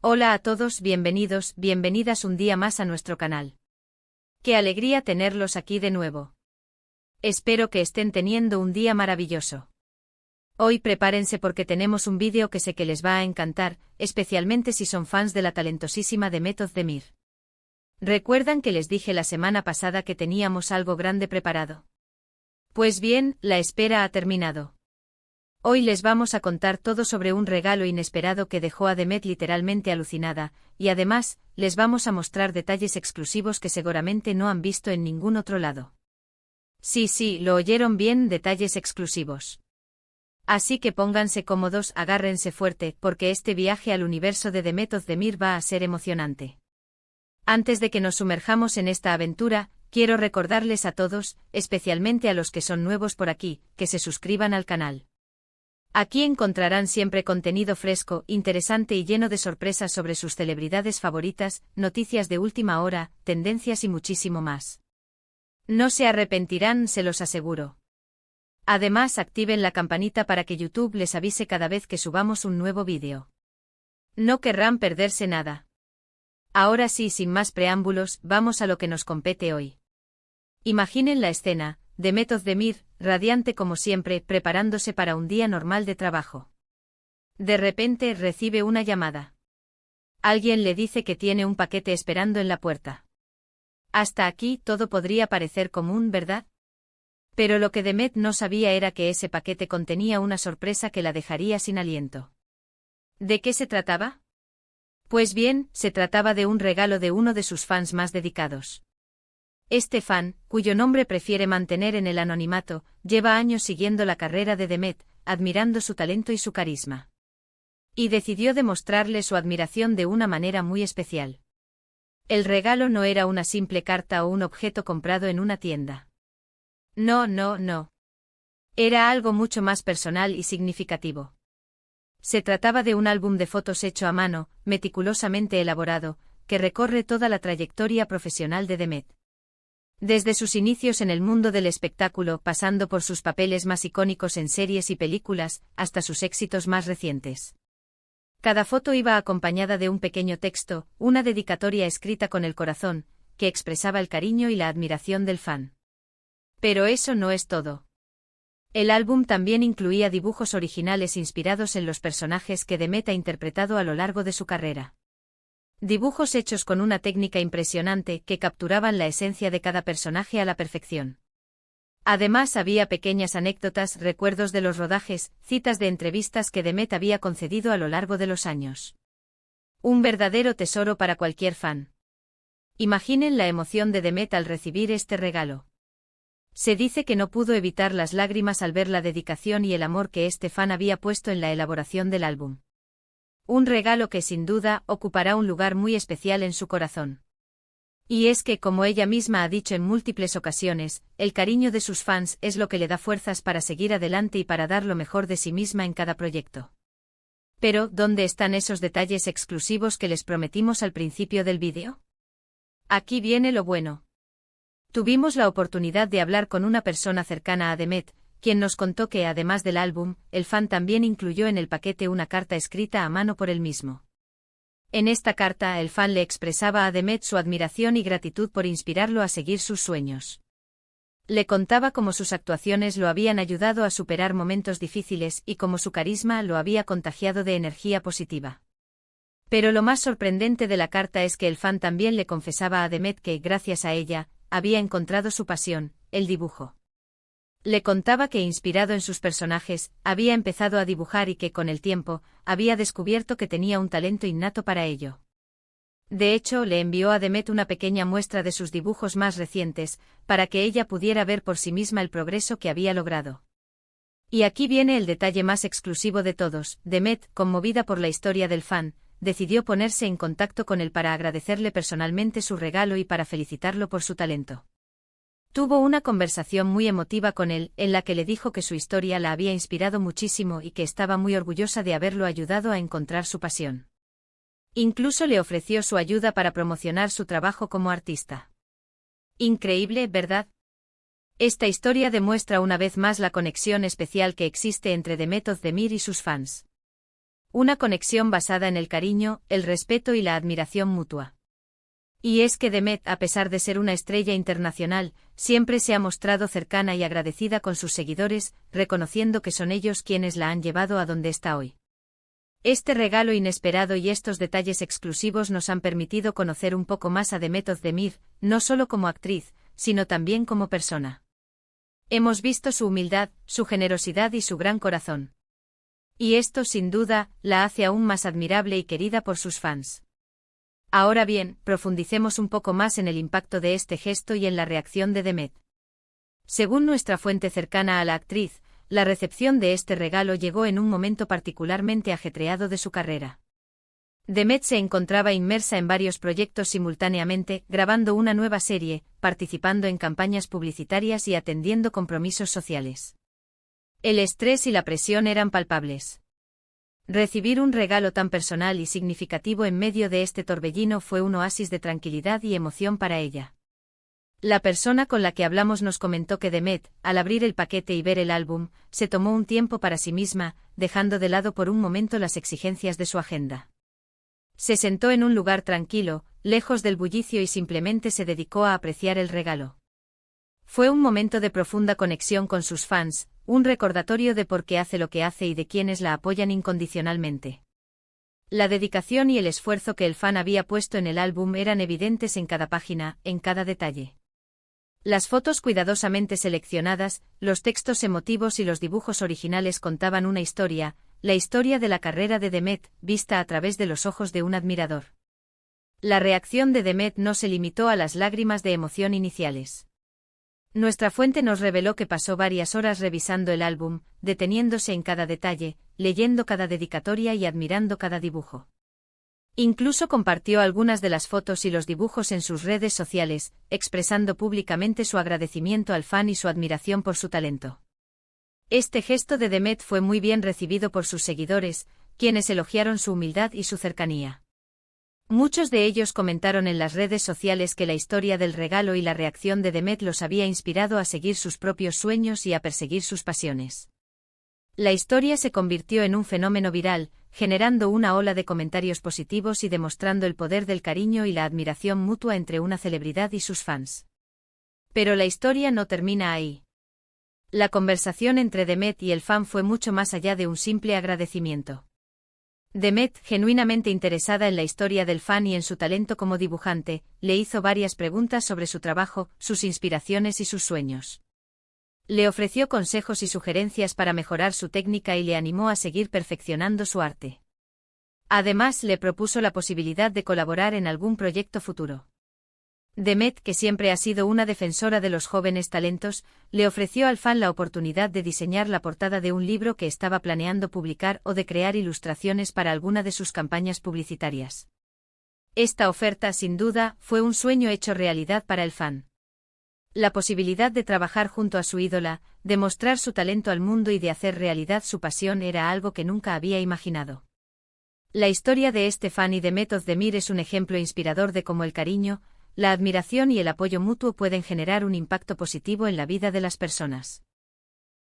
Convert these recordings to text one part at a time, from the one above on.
Hola a todos, bienvenidos, bienvenidas un día más a nuestro canal. Qué alegría tenerlos aquí de nuevo. Espero que estén teniendo un día maravilloso. Hoy prepárense porque tenemos un vídeo que sé que les va a encantar, especialmente si son fans de la talentosísima Demet Özdemir. ¿Recuerdan que les dije la semana pasada que teníamos algo grande preparado? Pues bien, la espera ha terminado. Hoy les vamos a contar todo sobre un regalo inesperado que dejó a Demet literalmente alucinada, y además, les vamos a mostrar detalles exclusivos que seguramente no han visto en ningún otro lado. Sí, lo oyeron bien, detalles exclusivos. Así que pónganse cómodos, agárrense fuerte, porque este viaje al universo de Demet Özdemir va a ser emocionante. Antes de que nos sumerjamos en esta aventura, quiero recordarles a todos, especialmente a los que son nuevos por aquí, que se suscriban al canal. Aquí encontrarán siempre contenido fresco, interesante y lleno de sorpresas sobre sus celebridades favoritas, noticias de última hora, tendencias y muchísimo más. No se arrepentirán, se los aseguro. Además, activen la campanita para que YouTube les avise cada vez que subamos un nuevo vídeo. No querrán perderse nada. Ahora sí, sin más preámbulos, vamos a lo que nos compete hoy. Imaginen la escena: Demet Özdemir, radiante como siempre, preparándose para un día normal de trabajo. De repente recibe una llamada. Alguien le dice que tiene un paquete esperando en la puerta. Hasta aquí todo podría parecer común, ¿verdad? Pero lo que Demet no sabía era que ese paquete contenía una sorpresa que la dejaría sin aliento. ¿De qué se trataba? Pues bien, se trataba de un regalo de uno de sus fans más dedicados. Este fan, cuyo nombre prefiere mantener en el anonimato, lleva años siguiendo la carrera de Demet, admirando su talento y su carisma. Y decidió demostrarle su admiración de una manera muy especial. El regalo no era una simple carta o un objeto comprado en una tienda. No. Era algo mucho más personal y significativo. Se trataba de un álbum de fotos hecho a mano, meticulosamente elaborado, que recorre toda la trayectoria profesional de Demet. Desde sus inicios en el mundo del espectáculo, pasando por sus papeles más icónicos en series y películas, hasta sus éxitos más recientes. Cada foto iba acompañada de un pequeño texto, una dedicatoria escrita con el corazón, que expresaba el cariño y la admiración del fan. Pero eso no es todo. El álbum también incluía dibujos originales inspirados en los personajes que Demet ha interpretado a lo largo de su carrera. Dibujos hechos con una técnica impresionante que capturaban la esencia de cada personaje a la perfección. Además había pequeñas anécdotas, recuerdos de los rodajes, citas de entrevistas que Demet había concedido a lo largo de los años. Un verdadero tesoro para cualquier fan. Imaginen la emoción de Demet al recibir este regalo. Se dice que no pudo evitar las lágrimas al ver la dedicación y el amor que este fan había puesto en la elaboración del álbum. Un regalo que sin duda ocupará un lugar muy especial en su corazón. Y es que, como ella misma ha dicho en múltiples ocasiones, el cariño de sus fans es lo que le da fuerzas para seguir adelante y para dar lo mejor de sí misma en cada proyecto. Pero, ¿dónde están esos detalles exclusivos que les prometimos al principio del vídeo? Aquí viene lo bueno. Tuvimos la oportunidad de hablar con una persona cercana a Demet, quien nos contó que además del álbum, el fan también incluyó en el paquete una carta escrita a mano por él mismo. En esta carta el fan le expresaba a Demet su admiración y gratitud por inspirarlo a seguir sus sueños. Le contaba cómo sus actuaciones lo habían ayudado a superar momentos difíciles y cómo su carisma lo había contagiado de energía positiva. Pero lo más sorprendente de la carta es que el fan también le confesaba a Demet que, gracias a ella, había encontrado su pasión, el dibujo. Le contaba que, inspirado en sus personajes, había empezado a dibujar y que, con el tiempo, había descubierto que tenía un talento innato para ello. De hecho, le envió a Demet una pequeña muestra de sus dibujos más recientes, para que ella pudiera ver por sí misma el progreso que había logrado. Y aquí viene el detalle más exclusivo de todos: Demet, conmovida por la historia del fan, decidió ponerse en contacto con él para agradecerle personalmente su regalo y para felicitarlo por su talento. Tuvo una conversación muy emotiva con él, en la que le dijo que su historia la había inspirado muchísimo y que estaba muy orgullosa de haberlo ayudado a encontrar su pasión. Incluso le ofreció su ayuda para promocionar su trabajo como artista. Increíble, ¿verdad? Esta historia demuestra una vez más la conexión especial que existe entre Demet Özdemir y sus fans. Una conexión basada en el cariño, el respeto y la admiración mutua. Y es que Demet, a pesar de ser una estrella internacional, siempre se ha mostrado cercana y agradecida con sus seguidores, reconociendo que son ellos quienes la han llevado a donde está hoy. Este regalo inesperado y estos detalles exclusivos nos han permitido conocer un poco más a Demet Özdemir, no solo como actriz, sino también como persona. Hemos visto su humildad, su generosidad y su gran corazón. Y esto, sin duda, la hace aún más admirable y querida por sus fans. Ahora bien, profundicemos un poco más en el impacto de este gesto y en la reacción de Demet. Según nuestra fuente cercana a la actriz, la recepción de este regalo llegó en un momento particularmente ajetreado de su carrera. Demet se encontraba inmersa en varios proyectos simultáneamente, grabando una nueva serie, participando en campañas publicitarias y atendiendo compromisos sociales. El estrés y la presión eran palpables. Recibir un regalo tan personal y significativo en medio de este torbellino fue un oasis de tranquilidad y emoción para ella. La persona con la que hablamos nos comentó que Demet, al abrir el paquete y ver el álbum, se tomó un tiempo para sí misma, dejando de lado por un momento las exigencias de su agenda. Se sentó en un lugar tranquilo, lejos del bullicio y simplemente se dedicó a apreciar el regalo. Fue un momento de profunda conexión con sus fans, un recordatorio de por qué hace lo que hace y de quienes la apoyan incondicionalmente. La dedicación y el esfuerzo que el fan había puesto en el álbum eran evidentes en cada página, en cada detalle. Las fotos cuidadosamente seleccionadas, los textos emotivos y los dibujos originales contaban una historia, la historia de la carrera de Demet, vista a través de los ojos de un admirador. La reacción de Demet no se limitó a las lágrimas de emoción iniciales. Nuestra fuente nos reveló que pasó varias horas revisando el álbum, deteniéndose en cada detalle, leyendo cada dedicatoria y admirando cada dibujo. Incluso compartió algunas de las fotos y los dibujos en sus redes sociales, expresando públicamente su agradecimiento al fan y su admiración por su talento. Este gesto de Demet fue muy bien recibido por sus seguidores, quienes elogiaron su humildad y su cercanía. Muchos de ellos comentaron en las redes sociales que la historia del regalo y la reacción de Demet los había inspirado a seguir sus propios sueños y a perseguir sus pasiones. La historia se convirtió en un fenómeno viral, generando una ola de comentarios positivos y demostrando el poder del cariño y la admiración mutua entre una celebridad y sus fans. Pero la historia no termina ahí. La conversación entre Demet y el fan fue mucho más allá de un simple agradecimiento. Demet, genuinamente interesada en la historia del fan y en su talento como dibujante, le hizo varias preguntas sobre su trabajo, sus inspiraciones y sus sueños. Le ofreció consejos y sugerencias para mejorar su técnica y le animó a seguir perfeccionando su arte. Además, le propuso la posibilidad de colaborar en algún proyecto futuro. Demet, que siempre ha sido una defensora de los jóvenes talentos, le ofreció al fan la oportunidad de diseñar la portada de un libro que estaba planeando publicar o de crear ilustraciones para alguna de sus campañas publicitarias. Esta oferta, sin duda, fue un sueño hecho realidad para el fan. La posibilidad de trabajar junto a su ídola, de mostrar su talento al mundo y de hacer realidad su pasión era algo que nunca había imaginado. La historia de este fan y de Demet Özdemir es un ejemplo inspirador de cómo el cariño, la admiración y el apoyo mutuo pueden generar un impacto positivo en la vida de las personas.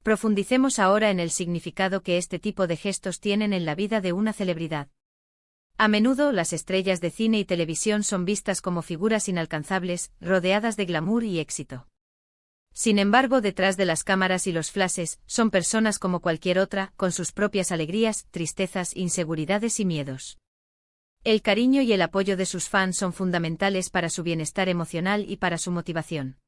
Profundicemos ahora en el significado que este tipo de gestos tienen en la vida de una celebridad. A menudo las estrellas de cine y televisión son vistas como figuras inalcanzables, rodeadas de glamour y éxito. Sin embargo, detrás de las cámaras y los flashes, son personas como cualquier otra, con sus propias alegrías, tristezas, inseguridades y miedos. El cariño y el apoyo de sus fans son fundamentales para su bienestar emocional y para su motivación.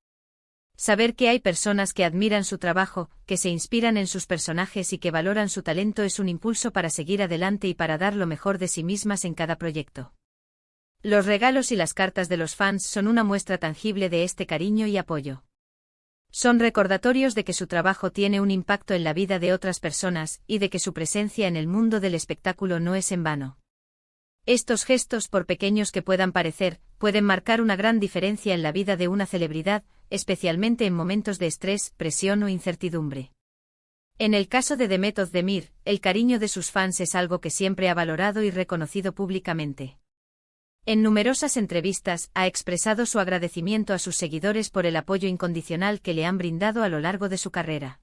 Saber que hay personas que admiran su trabajo, que se inspiran en sus personajes y que valoran su talento es un impulso para seguir adelante y para dar lo mejor de sí mismas en cada proyecto. Los regalos y las cartas de los fans son una muestra tangible de este cariño y apoyo. Son recordatorios de que su trabajo tiene un impacto en la vida de otras personas y de que su presencia en el mundo del espectáculo no es en vano. Estos gestos, por pequeños que puedan parecer, pueden marcar una gran diferencia en la vida de una celebridad, especialmente en momentos de estrés, presión o incertidumbre. En el caso de Demet Özdemir, el cariño de sus fans es algo que siempre ha valorado y reconocido públicamente. En numerosas entrevistas, ha expresado su agradecimiento a sus seguidores por el apoyo incondicional que le han brindado a lo largo de su carrera.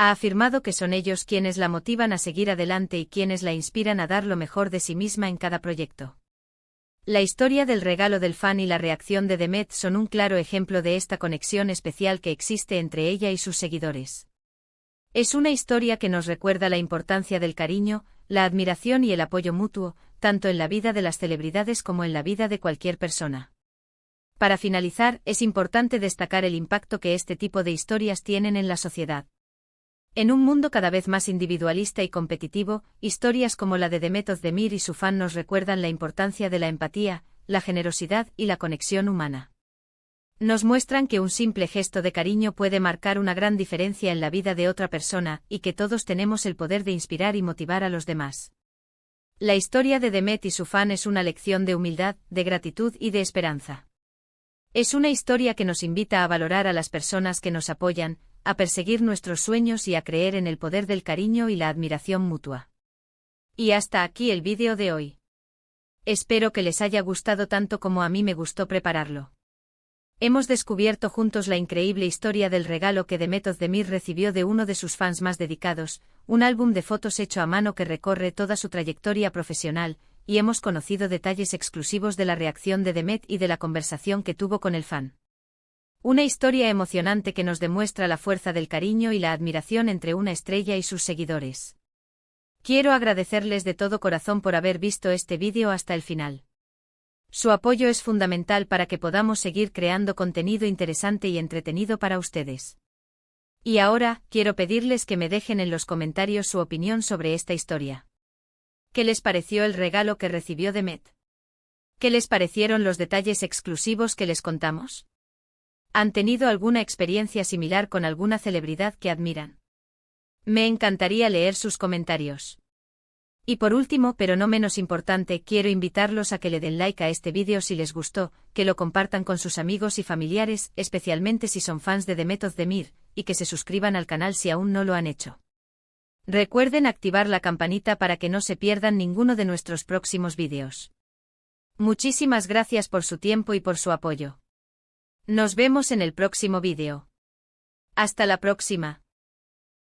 Ha afirmado que son ellos quienes la motivan a seguir adelante y quienes la inspiran a dar lo mejor de sí misma en cada proyecto. La historia del regalo del fan y la reacción de Demet son un claro ejemplo de esta conexión especial que existe entre ella y sus seguidores. Es una historia que nos recuerda la importancia del cariño, la admiración y el apoyo mutuo, tanto en la vida de las celebridades como en la vida de cualquier persona. Para finalizar, es importante destacar el impacto que este tipo de historias tienen en la sociedad. En un mundo cada vez más individualista y competitivo, historias como la de Demet Özdemir y su fan nos recuerdan la importancia de la empatía, la generosidad y la conexión humana. Nos muestran que un simple gesto de cariño puede marcar una gran diferencia en la vida de otra persona y que todos tenemos el poder de inspirar y motivar a los demás. La historia de Demet y su fan es una lección de humildad, de gratitud y de esperanza. Es una historia que nos invita a valorar a las personas que nos apoyan, a perseguir nuestros sueños y a creer en el poder del cariño y la admiración mutua. Y hasta aquí el vídeo de hoy. Espero que les haya gustado tanto como a mí me gustó prepararlo. Hemos descubierto juntos la increíble historia del regalo que Demet Özdemir recibió de uno de sus fans más dedicados, un álbum de fotos hecho a mano que recorre toda su trayectoria profesional, y hemos conocido detalles exclusivos de la reacción de Demet y de la conversación que tuvo con el fan. Una historia emocionante que nos demuestra la fuerza del cariño y la admiración entre una estrella y sus seguidores. Quiero agradecerles de todo corazón por haber visto este vídeo hasta el final. Su apoyo es fundamental para que podamos seguir creando contenido interesante y entretenido para ustedes. Y ahora, quiero pedirles que me dejen en los comentarios su opinión sobre esta historia. ¿Qué les pareció el regalo que recibió Demet? ¿Qué les parecieron los detalles exclusivos que les contamos? ¿Han tenido alguna experiencia similar con alguna celebridad que admiran? Me encantaría leer sus comentarios. Y por último, pero no menos importante, quiero invitarlos a que le den like a este vídeo si les gustó, que lo compartan con sus amigos y familiares, especialmente si son fans de Demet Özdemir, y que se suscriban al canal si aún no lo han hecho. Recuerden activar la campanita para que no se pierdan ninguno de nuestros próximos vídeos. Muchísimas gracias por su tiempo y por su apoyo. Nos vemos en el próximo vídeo. Hasta la próxima.